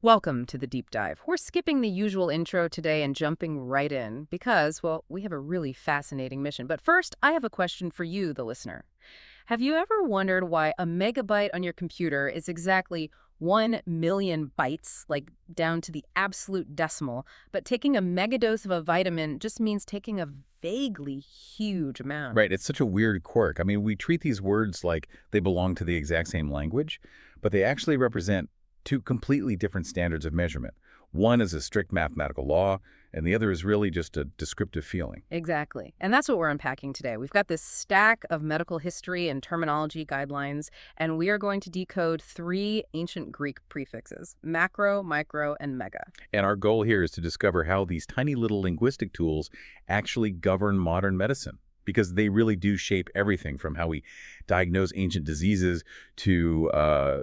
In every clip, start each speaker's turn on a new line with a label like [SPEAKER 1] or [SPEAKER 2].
[SPEAKER 1] Welcome to the deep dive. We're skipping the usual intro today and jumping right in because, well, we have a really fascinating mission. But first, I have a question for you, the listener. Have you ever wondered why a megabyte on your computer is exactly 1 million bytes, like down to the absolute decimal, but taking a megadose of a vitamin just means taking a vaguely huge amount?
[SPEAKER 2] Right, it's such a weird quirk. I mean, we treat these words like they belong to the exact same language, but they actually represent two completely different standards of measurement. One is a strict mathematical law, and the other is really just a descriptive feeling.
[SPEAKER 1] Exactly. And that's what we're unpacking today. We've got this stack of medical history and terminology guidelines, and we are going to decode three ancient Greek prefixes: macro, micro, and mega.
[SPEAKER 2] And our goal here is to discover how these tiny little linguistic tools actually govern modern medicine, because they really do shape everything from how we diagnose ancient diseases to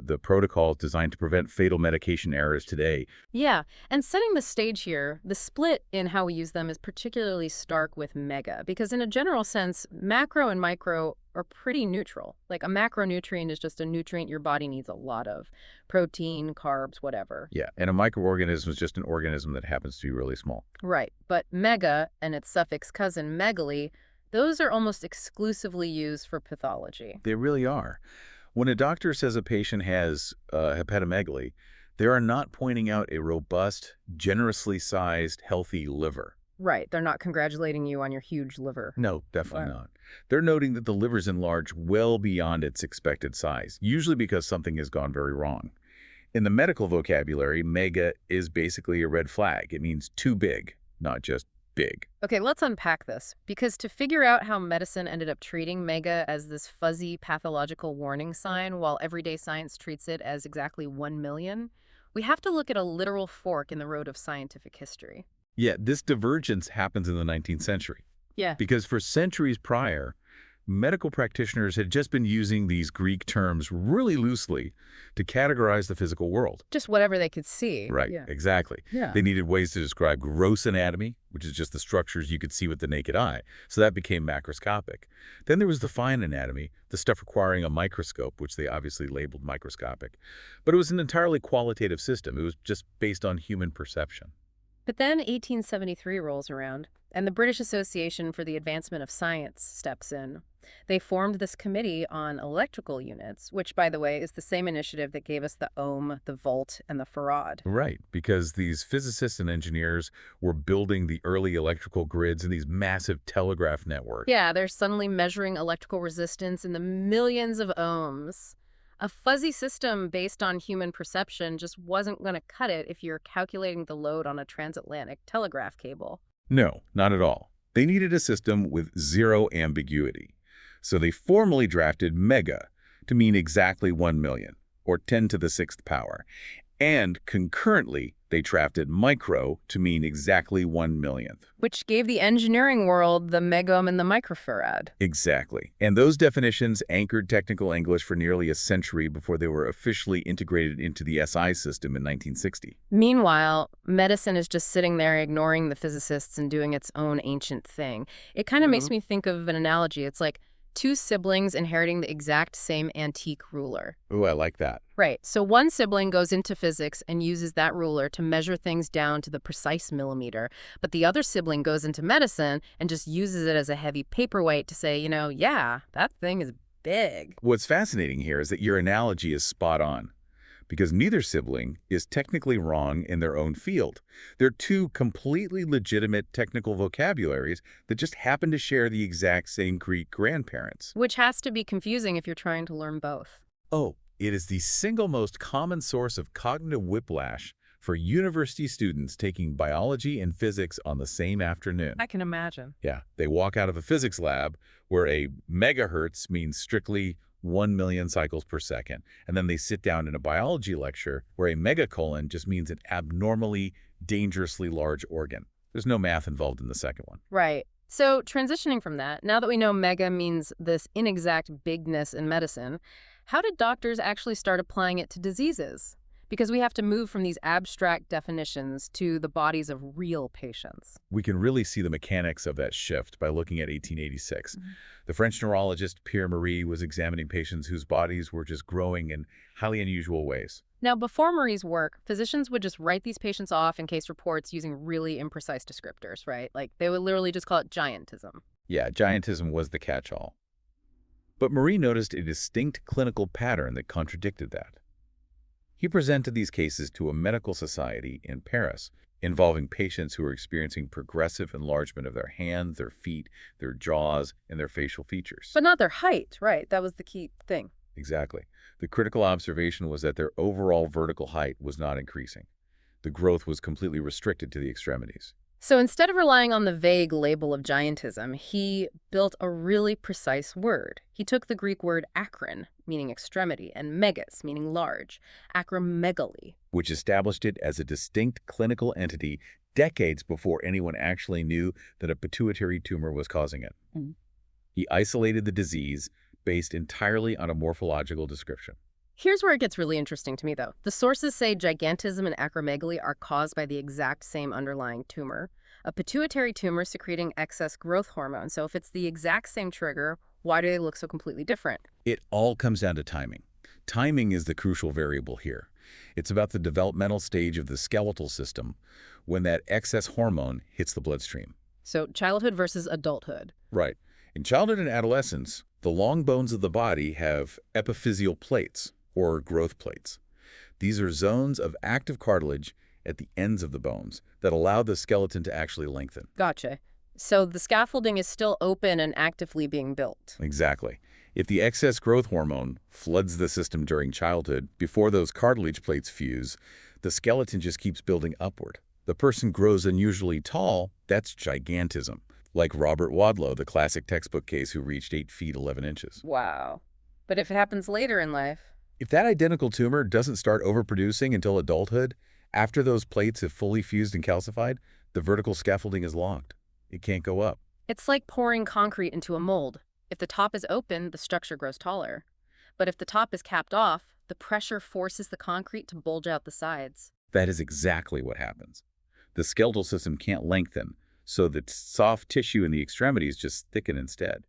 [SPEAKER 2] the protocols designed to prevent fatal medication errors today.
[SPEAKER 1] Yeah, and setting the stage here, the split in how we use them is particularly stark with mega, because in a general sense, macro and micro are pretty neutral. Like a macronutrient is just a nutrient your body needs a lot of: protein, carbs, whatever.
[SPEAKER 2] Yeah, and a microorganism is just an organism that happens to be really small.
[SPEAKER 1] Right, but mega and its suffix cousin megaly, those are almost exclusively used for pathology.
[SPEAKER 2] They really are. When a doctor says a patient has hepatomegaly, they are not pointing out a robust, generously sized, healthy liver.
[SPEAKER 1] Right, they're not congratulating you on your huge liver.
[SPEAKER 2] No, definitely
[SPEAKER 1] Wow.
[SPEAKER 2] not. They're noting that the liver's enlarged well beyond its expected size, usually because something has gone very wrong. In the medical vocabulary, mega is basically a red flag. It means too big, not just big.
[SPEAKER 1] Okay, let's unpack this, because to figure out how medicine ended up treating mega as this fuzzy pathological warning sign while everyday science treats it as exactly 1 million, we have to look at a literal fork in the road of scientific history.
[SPEAKER 2] Yet this divergence happens in the 19th century,
[SPEAKER 1] Yeah.
[SPEAKER 2] because for centuries prior, medical practitioners had just been using these Greek terms really loosely to categorize the physical world.
[SPEAKER 1] Just whatever they could see.
[SPEAKER 2] Right,
[SPEAKER 1] Yeah.
[SPEAKER 2] exactly.
[SPEAKER 1] Yeah.
[SPEAKER 2] They needed ways to describe gross anatomy, which is just the structures you could see with the naked eye. So that became macroscopic. Then there was the fine anatomy, the stuff requiring a microscope, which they obviously labeled microscopic. But it was an entirely qualitative system. It was just based on human perception.
[SPEAKER 1] But then 1873 rolls around, and the British Association for the Advancement of Science steps in. They formed this committee on electrical units, which, by the way, is the same initiative that gave us the ohm, the volt, and the farad.
[SPEAKER 2] Right, because these physicists and engineers were building the early electrical grids and these massive telegraph networks.
[SPEAKER 1] Yeah, they're suddenly measuring electrical resistance in the millions of ohms. A fuzzy system based on human perception just wasn't going to cut it if you're calculating the load on a transatlantic telegraph cable.
[SPEAKER 2] No, not at all. They needed a system with zero ambiguity. So they formally drafted mega to mean exactly 1 million, or 10 to the 6th power. And concurrently, they drafted micro to mean exactly 1 millionth.
[SPEAKER 1] Which gave the engineering world the megohm and the microfarad.
[SPEAKER 2] Exactly. And those definitions anchored technical English for nearly a century before they were officially integrated into the SI system in 1960.
[SPEAKER 1] Meanwhile, medicine is just sitting there ignoring the physicists and doing its own ancient thing. It kind of makes me think of an analogy. It's like two siblings inheriting the exact same antique ruler.
[SPEAKER 2] Ooh, I like that.
[SPEAKER 1] Right. So one sibling goes into physics and uses that ruler to measure things down to the precise millimeter, but the other sibling goes into medicine and just uses it as a heavy paperweight to say, yeah, that thing is big.
[SPEAKER 2] What's fascinating here is that your analogy is spot on, because neither sibling is technically wrong in their own field. They're two completely legitimate technical vocabularies that just happen to share the exact same Greek grandparents.
[SPEAKER 1] Which has to be confusing if you're trying to learn both.
[SPEAKER 2] Oh, it is the single most common source of cognitive whiplash for university students taking biology and physics on the same afternoon.
[SPEAKER 1] I can imagine.
[SPEAKER 2] Yeah, they walk out of a physics lab where a megahertz means strictly 1 million cycles per second. And then they sit down in a biology lecture where a megacolon just means an abnormally, dangerously large organ. There's no math involved in the second one.
[SPEAKER 1] Right. So transitioning from that, now that we know mega means this inexact bigness in medicine, how did doctors actually start applying it to diseases? because we have to move from these abstract definitions to the bodies of real patients.
[SPEAKER 2] We can really see the mechanics of that shift by looking at 1886. The French neurologist Pierre Marie was examining patients whose bodies were just growing in highly unusual ways.
[SPEAKER 1] Now, before Marie's work, physicians would just write these patients off in case reports using really imprecise descriptors, right? Like, they would literally just call it giantism.
[SPEAKER 2] Yeah, giantism was the catch-all. But Marie noticed a distinct clinical pattern that contradicted that. He presented these cases to a medical society in Paris involving patients who were experiencing progressive enlargement of their hands, their feet, their jaws, and their facial features.
[SPEAKER 1] But not their height, right? That was the key thing.
[SPEAKER 2] Exactly. The critical observation was that their overall vertical height was not increasing. The growth was completely restricted to the extremities.
[SPEAKER 1] So instead of relying on the vague label of giantism, he built a really precise word. He took the Greek word akron, meaning extremity, and megas, meaning large, acromegaly.
[SPEAKER 2] Which established it as a distinct clinical entity decades before anyone actually knew that a pituitary tumor was causing it. He isolated the disease based entirely on a morphological description.
[SPEAKER 1] Here's where it gets really interesting to me, though. The sources say gigantism and acromegaly are caused by the exact same underlying tumor, a pituitary tumor secreting excess growth hormone. So if it's the exact same trigger, why do they look so completely different?
[SPEAKER 2] It all comes down to timing. Timing is the crucial variable here. It's about the developmental stage of the skeletal system when that excess hormone hits the bloodstream.
[SPEAKER 1] So childhood versus adulthood.
[SPEAKER 2] Right. In childhood and adolescence, the long bones of the body have epiphyseal plates, or growth plates. These are zones of active cartilage at the ends of the bones that allow the skeleton to actually lengthen.
[SPEAKER 1] Gotcha. So the scaffolding is still open and actively being built.
[SPEAKER 2] Exactly. If the excess growth hormone floods the system during childhood, before those cartilage plates fuse, the skeleton just keeps building upward. The person grows unusually tall, that's gigantism. Like Robert Wadlow, the classic textbook case who reached 8 feet 11 inches.
[SPEAKER 1] Wow. But if it happens later in life?
[SPEAKER 2] If that identical tumor doesn't start overproducing until adulthood, after those plates have fully fused and calcified, the vertical scaffolding is locked. It can't go up.
[SPEAKER 1] It's like pouring concrete into a mold. If the top is open, the structure grows taller. But if the top is capped off, the pressure forces the concrete to bulge out the sides.
[SPEAKER 2] That is exactly what happens. The skeletal system can't lengthen, so the soft tissue in the extremities just thicken instead.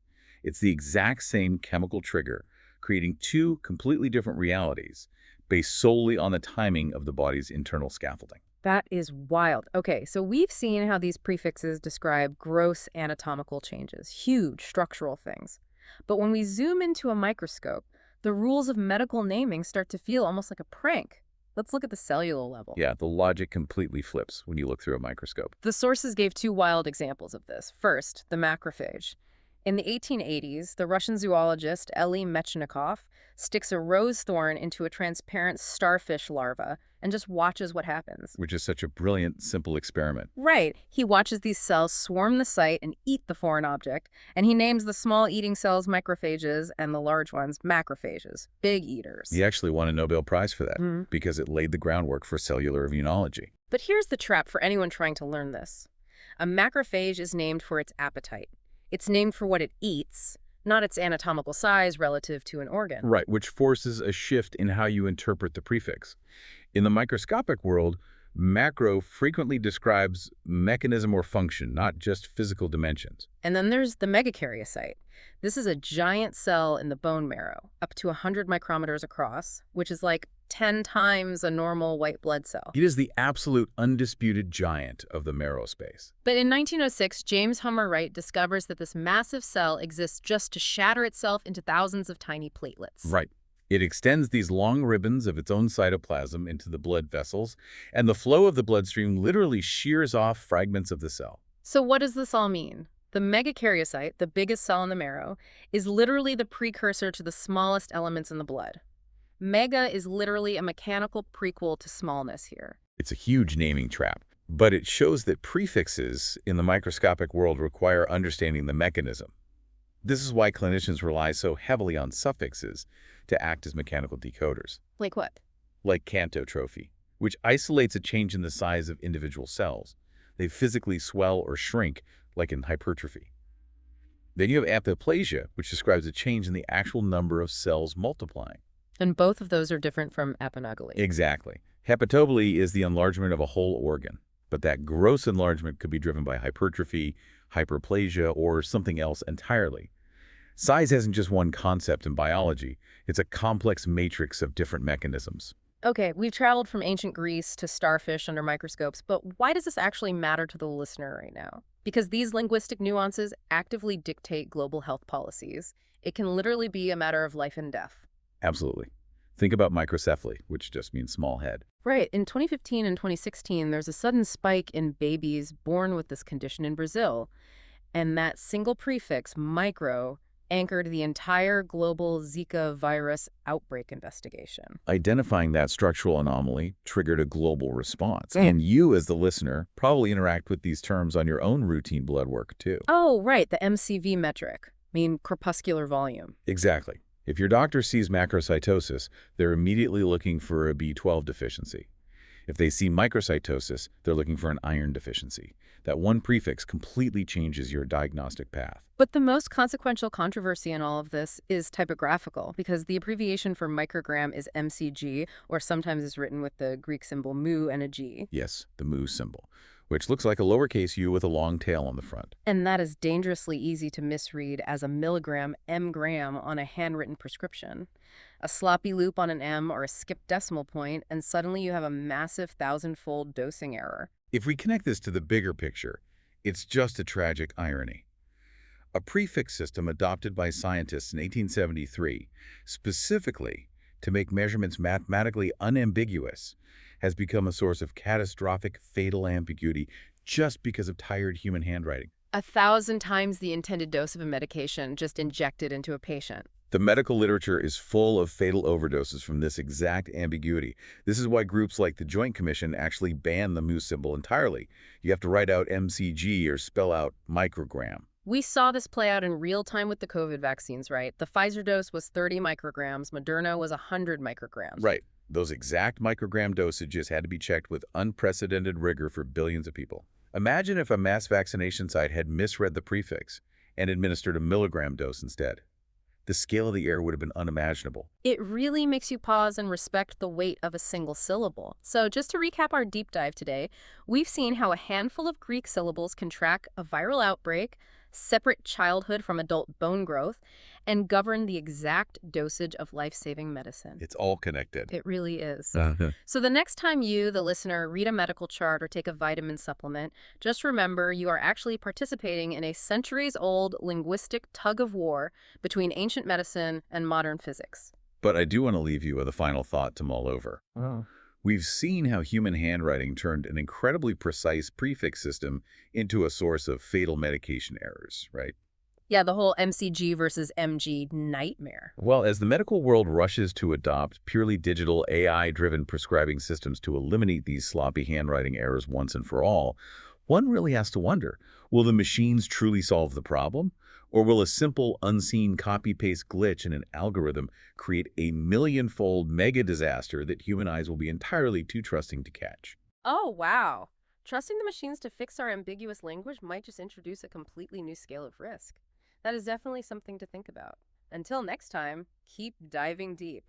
[SPEAKER 2] It's the exact same chemical trigger, creating two completely different realities based solely on the timing of the body's internal scaffolding.
[SPEAKER 1] That is wild. Okay, so we've seen how these prefixes describe gross anatomical changes, huge structural things. But when we zoom into a microscope, the rules of medical naming start to feel almost like a prank. Let's look at the cellular level.
[SPEAKER 2] Yeah, the logic completely flips when you look through a microscope.
[SPEAKER 1] The sources gave two wild examples of this. First, the macrophage. In the 1880s, the Russian zoologist Elie Mechnikov sticks a rose thorn into a transparent starfish larva and just watches what happens.
[SPEAKER 2] Which is such a brilliant, simple experiment.
[SPEAKER 1] Right. He watches these cells swarm the site and eat the foreign object, and he names the small eating cells microphages and the large ones macrophages, big eaters.
[SPEAKER 2] He actually won a Nobel Prize for that because it laid the groundwork for cellular immunology.
[SPEAKER 1] But here's the trap for anyone trying to learn this. A macrophage is named for its appetite. It's named for what it eats, not its anatomical size relative to an organ.
[SPEAKER 2] Right, which forces a shift in how you interpret the prefix. In the microscopic world, macro frequently describes mechanism or function, not just physical dimensions.
[SPEAKER 1] And then there's the megakaryocyte. This is a giant cell in the bone marrow, up to 100 micrometers across, which is like 10 times a normal white blood cell.
[SPEAKER 2] It is the absolute undisputed giant of the marrow space.
[SPEAKER 1] But in 1906, James Hummer Wright discovers that this massive cell exists just to shatter itself into thousands of tiny platelets.
[SPEAKER 2] Right. It extends these long ribbons of its own cytoplasm into the blood vessels, and the flow of the bloodstream literally shears off fragments of the cell.
[SPEAKER 1] So what does this all mean? The megakaryocyte, the biggest cell in the marrow, is literally the precursor to the smallest elements in the blood. Mega is literally a mechanical prequel to smallness here.
[SPEAKER 2] It's a huge naming trap, but it shows that prefixes in the microscopic world require understanding the mechanism. This is why clinicians rely so heavily on suffixes to act as mechanical decoders.
[SPEAKER 1] Like what?
[SPEAKER 2] Like cantotrophy, which isolates a change in the size of individual cells. They physically swell or shrink, like in hypertrophy. Then you have apoplasia, which describes a change in the actual number of cells multiplying.
[SPEAKER 1] And both of those are different from acromegaly.
[SPEAKER 2] Exactly. Hepatomegaly is the enlargement of a whole organ, but that gross enlargement could be driven by hypertrophy, hyperplasia, or something else entirely. Size isn't just one concept in biology. It's a complex matrix of different mechanisms.
[SPEAKER 1] Okay, we've traveled from ancient Greece to starfish under microscopes, but why does this actually matter to the listener right now? Because these linguistic nuances actively dictate global health policies. It can literally be a matter of life and death.
[SPEAKER 2] Absolutely. Think about microcephaly, which just means small head.
[SPEAKER 1] Right. In 2015 and 2016, there's a sudden spike in babies born with this condition in Brazil. And that single prefix, micro, anchored the entire global Zika virus outbreak investigation.
[SPEAKER 2] Identifying that structural anomaly triggered a global response. And you, as the listener, probably interact with these terms on your own routine blood work, too.
[SPEAKER 1] Oh, right, the MCV metric. Corpuscular volume.
[SPEAKER 2] Exactly. If your doctor sees macrocytosis, they're immediately looking for a B12 deficiency. If they see microcytosis, they're looking for an iron deficiency. That one prefix completely changes your diagnostic path.
[SPEAKER 1] But the most consequential controversy in all of this is typographical, because the abbreviation for microgram is MCG, or sometimes is written with the Greek symbol mu and a G.
[SPEAKER 2] Yes, the mu symbol, which looks like a lowercase u with a long tail on the front.
[SPEAKER 1] And that is dangerously easy to misread as a milligram, mgram on a handwritten prescription. A sloppy loop on an M or a skipped decimal point, and suddenly you have a massive thousand-fold dosing error.
[SPEAKER 2] If we connect this to the bigger picture, it's just a tragic irony. A prefix system adopted by scientists in 1873, specifically to make measurements mathematically unambiguous, has become a source of catastrophic, fatal ambiguity just because of tired human handwriting.
[SPEAKER 1] 1,000 times the intended dose of a medication just injected into a patient.
[SPEAKER 2] The medical literature is full of fatal overdoses from this exact ambiguity. This is why groups like the Joint Commission actually ban the mu symbol entirely. You have to write out MCG or spell out microgram.
[SPEAKER 1] We saw this play out in real time with the COVID vaccines, right? The Pfizer dose was 30 micrograms, Moderna was 100 micrograms.
[SPEAKER 2] Right. Those exact microgram dosages had to be checked with unprecedented rigor for billions of people. Imagine if a mass vaccination site had misread the prefix and administered a milligram dose instead. The scale of the error would have been unimaginable.
[SPEAKER 1] It really makes you pause and respect the weight of a single syllable. So just to recap our deep dive today, we've seen how a handful of Greek syllables can track a viral outbreak, separate childhood from adult bone growth, and govern the exact dosage of life-saving medicine.
[SPEAKER 2] It's all connected.
[SPEAKER 1] It really is.
[SPEAKER 2] Uh-huh.
[SPEAKER 1] So the next time you, the listener, read a medical chart or take a vitamin supplement, just remember you are actually participating in a centuries-old linguistic tug-of-war between ancient medicine and modern physics.
[SPEAKER 2] But I do want to leave you with a final thought to mull over.
[SPEAKER 1] Oh.
[SPEAKER 2] We've seen how human handwriting turned an incredibly precise prefix system into a source of fatal medication errors, right?
[SPEAKER 1] Yeah, the whole MCG versus MG nightmare.
[SPEAKER 2] Well, as the medical world rushes to adopt purely digital AI-driven prescribing systems to eliminate these sloppy handwriting errors once and for all, one really has to wonder, will the machines truly solve the problem? Or will a simple, unseen copy-paste glitch in an algorithm create a million-fold mega disaster that human eyes will be entirely too trusting to catch?
[SPEAKER 1] Oh, wow. Trusting the machines to fix our ambiguous language might just introduce a completely new scale of risk. That is definitely something to think about. Until next time, keep diving deep.